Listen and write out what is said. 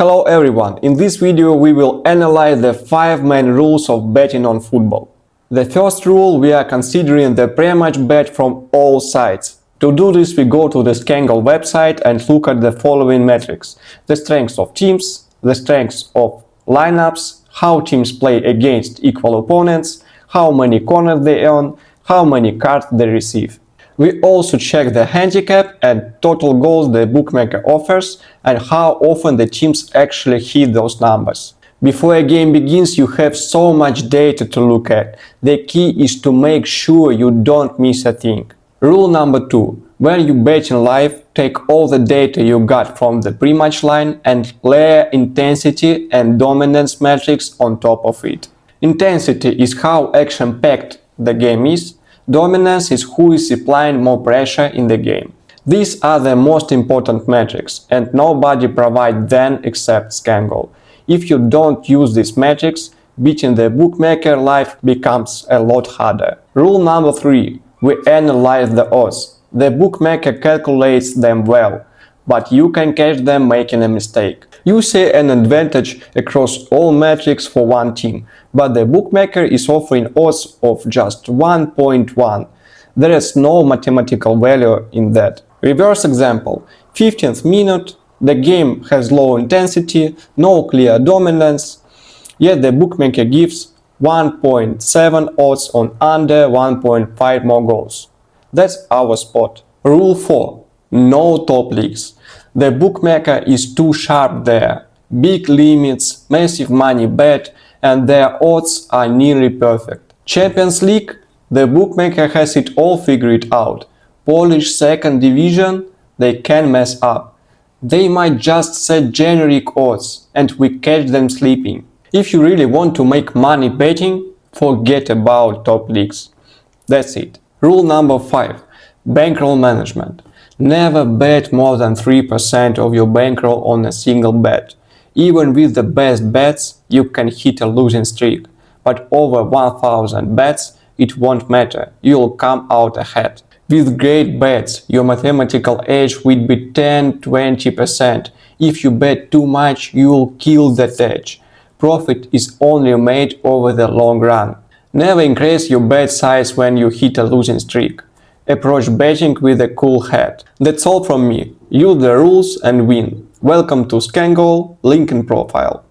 Hello everyone, in this video we will analyze the 5 main rules of betting on football. The first rule, we are considering the pre-match bet from all sides. To do this we go to the Scangle website and look at the following metrics: the strengths of teams, the strengths of lineups, how teams play against equal opponents, how many corners they earn, how many cards they receive. We also check the handicap and total goals the bookmaker offers and how often the teams actually hit those numbers. Before a game begins, you have so much data to look at. The key is to make sure you don't miss a thing. Rule number 2. When you bet in live, take all the data you got from the pre-match line and layer intensity and dominance metrics on top of it. Intensity is how action-packed the game is. Dominance is who is applying more pressure in the game. These are the most important metrics, and nobody provides them except Scangle. If you don't use these metrics, beating the bookmaker live becomes a lot harder. Rule number 3. We analyze the odds. The bookmaker calculates them well, but you can catch them making a mistake. You see an advantage across all metrics for one team, but the bookmaker is offering odds of just 1.1. There is no mathematical value in that. Reverse example: 15th minute, the game has low intensity, no clear dominance, yet the bookmaker gives 1.7 odds on under 1.5 more goals. That's our spot. Rule 4. No top leagues. The bookmaker is too sharp there. Big limits, massive money bet, and their odds are nearly perfect. Champions League, the bookmaker has it all figured out. Polish second division, they can mess up. They might just set generic odds, and we catch them sleeping. If you really want to make money betting, forget about top leagues. That's it. Rule number 5. Bankroll management. Never bet more than 3% of your bankroll on a single bet. Even with the best bets, you can hit a losing streak. But over 1000 bets, it won't matter. You'll come out ahead. With great bets, your mathematical edge will be 10-20%. If you bet too much, you'll kill that edge. Profit is only made over the long run. Never increase your bet size when you hit a losing streak. Approach betting with a cool head. That's all from me. Use the rules and win. Welcome to Scangle, link in profile.